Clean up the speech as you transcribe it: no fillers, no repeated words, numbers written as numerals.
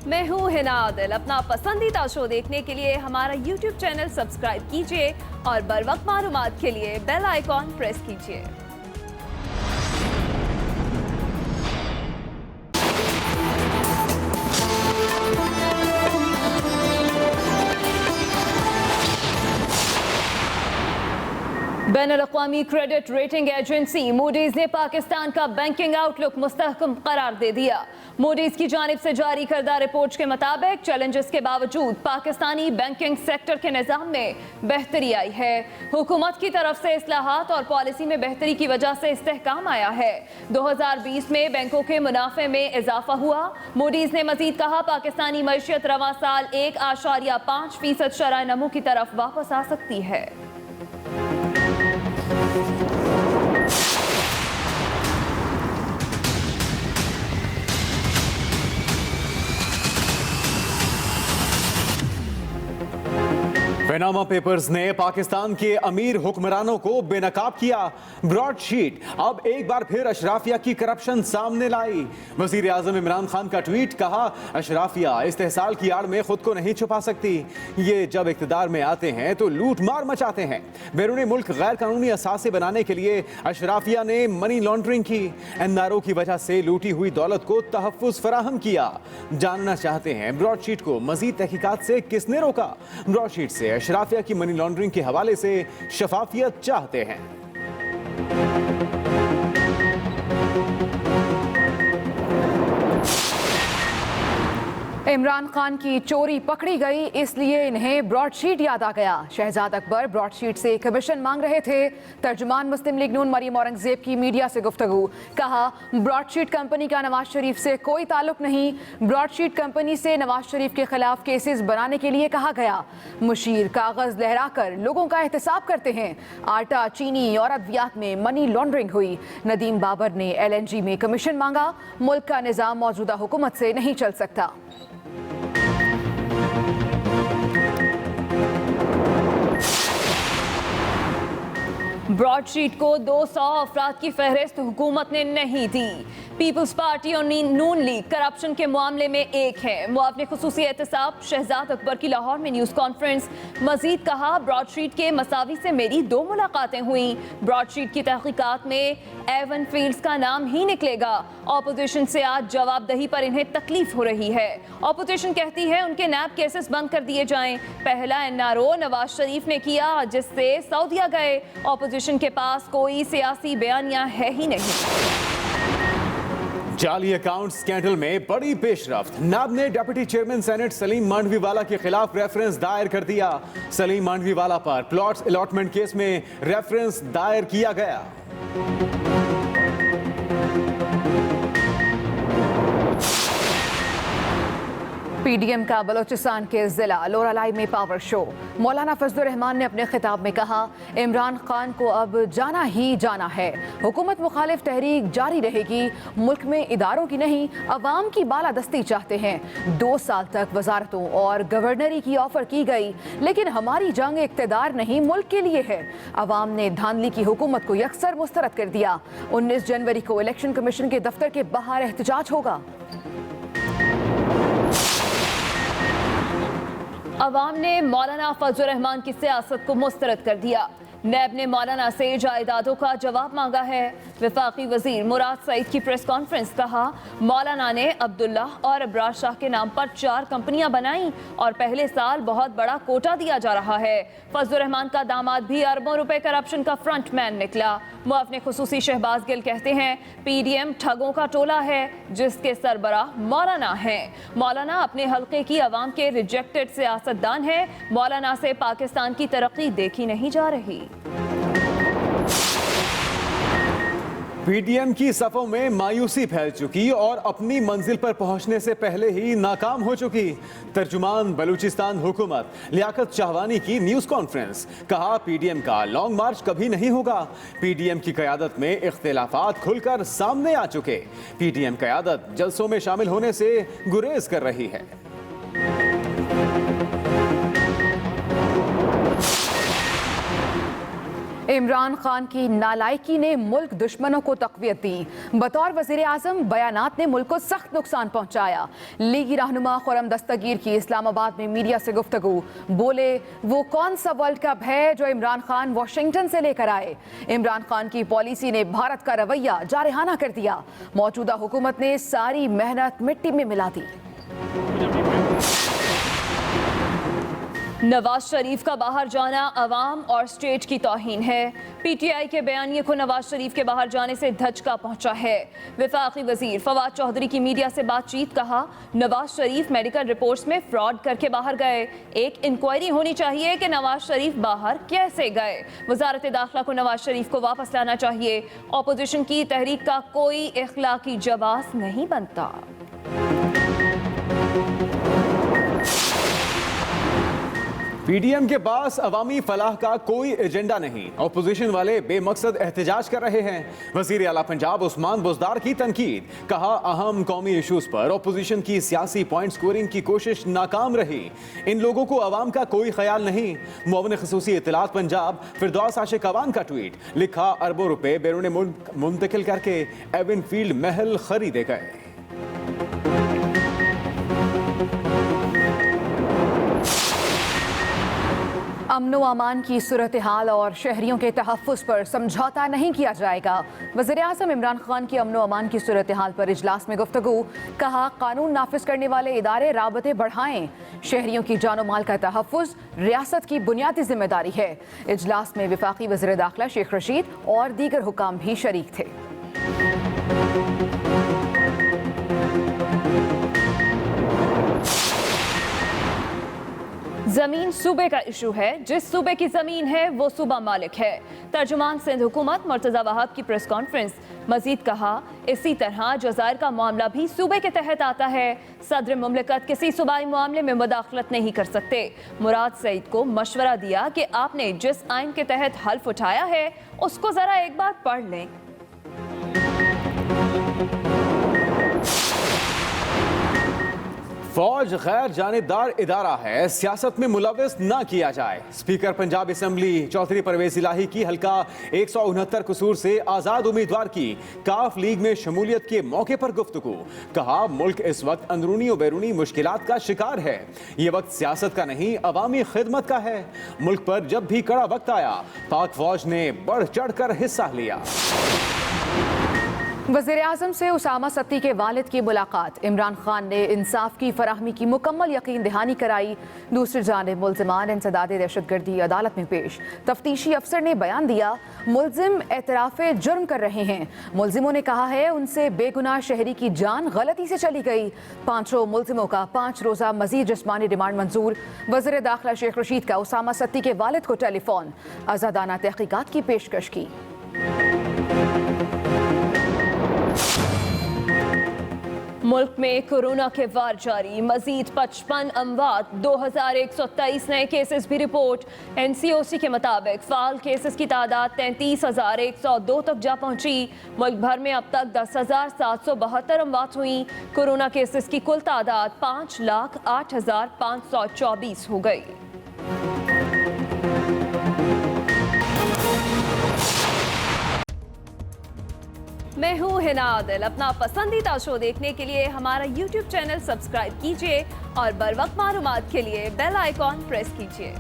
मैं हूँ हिना आदिल। अपना पसंदीदा शो देखने के लिए हमारा YouTube चैनल सब्सक्राइब कीजिए और बर वक्त मालूमात के लिए बेल आइकॉन प्रेस कीजिए। बैनुल-अक़वामी क्रेडिट रेटिंग एजेंसी मूडीज ने पाकिस्तान का बैंकिंग आउटलुक मुस्तहकम करार दे दिया। मूडीज की जानिब से जारी करदा रिपोर्ट के मुताबिक चैलेंजेस के बावजूद पाकिस्तानी बैंकिंग सेक्टर के निज़ाम में बेहतरी आई है। हुकूमत की तरफ से इस्लाहात और पॉलिसी में बेहतरी की वजह से इस्तेहकाम आया है। 2020 में बैंकों के मुनाफे में इजाफा हुआ। मूडीज ने मजीद कहा, पाकिस्तानी मईशत रवा साल 1.5% शरह नमू की तरफ वापस आ सकती है। पनामा पेपर्स ने पाकिस्तान के अमीर हुक्मरानों को बेनकाब किया। ब्रॉडशीट अब एक बार फिर अशराफिया की करप्शन सामने लाई। वजीर आजम इमरान खान का ट्वीट, कहा अशराफिया इस्तेहसाल की आड़ में खुद को नहीं छुपा सकती। ये जब इख्तिदार में आते हैं तो लूट मार मचाते हैं। बैरूनी मुल्क गैर कानूनी असासे बनाने के लिए अशराफिया ने मनी लॉन्ड्रिंग की। एनआरओ की वजह से लूटी हुई दौलत को तहफ़्फ़ुज़ फराहम किया। जानना चाहते हैं ब्रॉडशीट को मजीद तहकीकात से किसने रोका? ब्रॉडशीट से अशराफिया की मनी लॉन्ड्रिंग के हवाले से शफाफियत चाहते हैं। इमरान खान की चोरी पकड़ी गई, इसलिए इन्हें ब्रॉडशीट याद आ गया। शहजाद अकबर ब्रॉडशीट से कमीशन मांग रहे थे। तर्जुमान मुस्लिम लीग नून मरियम औरंगजेब की मीडिया से गुफ्तगू, कहा ब्रॉडशीट कंपनी का नवाज शरीफ से कोई ताल्लुक नहीं। ब्रॉडशीट कंपनी से नवाज शरीफ के खिलाफ केसेस बनाने के लिए कहा गया। मुशीर कागज लहराकर लोगों का एहतसाब करते हैं। आटा, चीनी और अद्वियात में मनी लॉन्ड्रिंग हुई। नदीम बाबर ने LNG में कमीशन मांगा। मुल्क का निज़ाम मौजूदा हुकूमत से नहीं चल सकता। ब्रॉडशीट को 200 अफराद की फहरिस्त हुकूमत ने नहीं दी। पीपल्स पार्टी और नून लीग करप्शन के मामले में एक है। मुआवने खुसूसी एहतसाब शहजाद अकबर की लाहौर में न्यूज़ कॉन्फ्रेंस। मजीद कहा, ब्रॉडशीट के मसावी से मेरी 2 मुलाकातें हुई। ब्रॉडशीट की तहकीकात में एवन फील्ड्स का नाम ही निकलेगा। ऑपोजिशन से आज जवाबदही पर इन्हें तकलीफ हो रही है। ऑपोजिशन कहती है उनके नैब केसेस बंद कर दिए जाएं। पहला एनआरओ नवाज शरीफ ने किया, जिससे सऊदीया गए। ऑपोजिशन के पास कोई सियासी बयानिया है ही नहीं। जाली अकाउंट स्कैंडल में बड़ी पेशरफ्त। नैब ने deputy chairman senate Salim Mandviwala के खिलाफ रेफरेंस दायर कर दिया। सलीम मांडवीवाला पर प्लॉट्स अलॉटमेंट केस में रेफरेंस दायर किया गया। PDM का बलोचिस्तान के जिला लोरालाई में पावर शो। मौलाना फजलुर रहमान ने अपने खिताब में कहा, इमरान खान को अब जाना ही जाना है। हुकूमत मुखालिफ तहरीक जारी रहेगी। मुल्क में इदारों की नहीं, अवाम की बालादस्ती चाहते हैं। 2 साल तक वजारतों और गवर्नरी की ऑफर की गई, लेकिन हमारी जंग इक्तदार नहीं, मुल्क के लिए है। अवाम ने धांधली की हुकूमत को यकसर मुस्तरद कर दिया। 19 जनवरी को इलेक्शन कमीशन के दफ्तर के बाहर एहतजाज होगा। अवाम ने मौलाना फजलुर रहमान की सियासत को मुस्तरद कर दिया। नैब ने मौलाना से जायदादों का जवाब मांगा है। वफाकी वजीर मुराद सईद की प्रेस कॉन्फ्रेंस, कहा मौलाना ने अब्दुल्ला और अबरार शाह के नाम पर 4 कंपनियां बनाई और पहले साल बहुत बड़ा कोटा दिया जा रहा है। फजलुर रहमान का दामाद भी अरबों रुपए करप्शन का फ्रंट मैन निकला। मुआवने खुसूसी शहबाज गिल कहते हैं, PDM ठगों का टोला है जिसके सरबराह मौलाना है। मौलाना अपने हल्के की अवाम के रिजेक्टेड सियासतदान है। मौलाना से पाकिस्तान की तरक्की देखी नहीं जा रही। PDM की सफों में मायूसी फैल चुकी और अपनी मंजिल पर पहुंचने से पहले ही नाकाम हो चुकी। तर्जुमान बलूचिस्तान हुकूमत लियाकत शाहवानी की न्यूज़ कॉन्फ्रेंस, कहा PDM का लॉन्ग मार्च कभी नहीं होगा। PDM की क़यादत में इख्तिलाफात खुलकर सामने आ चुके। PDM क़यादत जलसों में शामिल होने से गुरेज कर रही है। इमरान खान की नालायकी ने मुल्क दुश्मनों को तक़वियत दी। बतौर वज़ीर आज़म बयानात ने मुल्क को सख्त नुकसान पहुंचाया। लीगी रहनुमा खुर्रम दस्तगीर की इस्लामाबाद में मीडिया से गुफ्तगू। बोले वो कौन सा वर्ल्ड कप है जो इमरान खान वाशिंगटन से लेकर आए। इमरान खान की पॉलिसी ने भारत का रवैया जारहाना कर दिया। मौजूदा हुकूमत ने सारी मेहनत मिट्टी में मिला दी। नवाज शरीफ का बाहर जाना अवाम और स्टेट की तौहीन है। पीटीआई के बयानिए को नवाज शरीफ के बाहर जाने से धचका पहुंचा है। वफाकी वजीर फवाद चौधरी की मीडिया से बातचीत। कहा नवाज शरीफ मेडिकल रिपोर्ट्स में फ्रॉड करके बाहर गए। एक इंक्वायरी होनी चाहिए कि नवाज शरीफ बाहर कैसे गए। वजारत दाखिला को नवाज शरीफ को वापस लाना चाहिए। अपोजिशन की तहरीक का कोई इखलाकी जवाब नहीं बनता। पीडीएम के पास अवामी फलाह का कोई एजेंडा नहीं। अपोजिशन वाले बेमकसद एहतजाज कर रहे हैं। वजीर आला पंजाब उस्मान बुज़दार की तनकीद। कहा अहम कौमी इशूज पर अपोजिशन की सियासी पॉइंट स्कोरिंग की कोशिश नाकाम रही। इन लोगों को अवाम का कोई ख्याल नहीं। मुअव्विन ख़ुसूसी इत्तलात पंजाब फिरदौस आशिक अवान का ट्वीट। लिखा अरबों रुपए बैरून मुल्क मुंतकिल करके एवन फील्ड महल खरीदे गए। अमनो अमान की सूरत हाल और शहरियों के तहफ़्फ़ुज़ पर समझौता नहीं किया जाएगा। वज़ीर आज़म इमरान खान की अमनो अमान की सूरत हाल पर इजलास में गुफ्तगू। कहा कानून नाफिज करने वाले इदारे राबते बढ़ाएं। शहरियों की जानो माल का तहफ़्फ़ुज़ रियासत की बुनियादी जिम्मेदारी है। इजलास में वफाकी वज़ीर दाखिला शेख रशीद और दीगर हुकाम भी शरीक थे। जमीन सूबे का इशू है। जिस सूबे की जमीन है वो सूबा मालिक है। तर्जुमान सिंध हुकूमत मुर्तज़ा वहाब की प्रेस कॉन्फ्रेंस। मजीद कहा इसी तरह जज़ायर का मामला भी सूबे के तहत आता है। सदर मुमलिकत किसी सूबाई मामले में मुदाखलत नहीं कर सकते। मुराद सईद को मशवरा दिया कि आपने जिस आइन के तहत हल्फ उठाया है उसको जरा एक बार पढ़ लें। फौज गैर जानिबदार इदारा है, सियासत में मुलविस ना किया जाए। स्पीकर पंजाब असम्बली चौधरी परवेज इलाही की हल्का 169 कसूर से आज़ाद उम्मीदवार की काफ लीग में शमूलियत के मौके पर गुफ्तगू। कहा मुल्क इस वक्त अंदरूनी और बैरूनी मुश्किलात का शिकार है। ये वक्त सियासत का नहीं अवामी खिदमत का है। मुल्क पर जब भी कड़ा वक्त आया पाक फौज ने बढ़ चढ़ कर हिस्सा लिया। वज़ीर आज़म से उसामा सत्ती के वालिद की मुलाकात। इमरान खान ने इंसाफ की फराहमी की मुकम्मल यकीन दहानी कराई। दूसरी जानिब मुल्ज़िमान इंसदादे दहशतगर्दी अदालत में पेश। तफ्तीशी अफसर ने बयान दिया मुल्ज़िम एतराफ़े जुर्म कर रहे हैं। मुल्ज़िमों ने कहा है उनसे बेगुनाह शहरी की जान गलती से चली गई। पांचों मुल्ज़िमों का 5 रोज़ा मजीद जिस्मानी रिमांड मंजूर। वज़ीर दाखिला शेख रशीद का उसामा सत्ती के वालिद को टेलीफोन। आज़ादाना तहकीकात की पेशकश की। मुल्क में कोरोना के वार जारी। मजीद 55 अमवात, 2123 नए केसेस भी रिपोर्ट। NCOC के मुताबिक फाल केसेस की तादाद 33,102 तक जा पहुंची। मुल्क भर में अब तक 10,772 अमवात हुई। कोरोना केसेस की कुल तादाद 5,08,524 हो गई। मैं हूँ हिना आदिल। अपना पसंदीदा शो देखने के लिए हमारा YouTube चैनल सब्सक्राइब कीजिए और बर वक्त मालूमात के लिए बेल आइकॉन प्रेस कीजिए।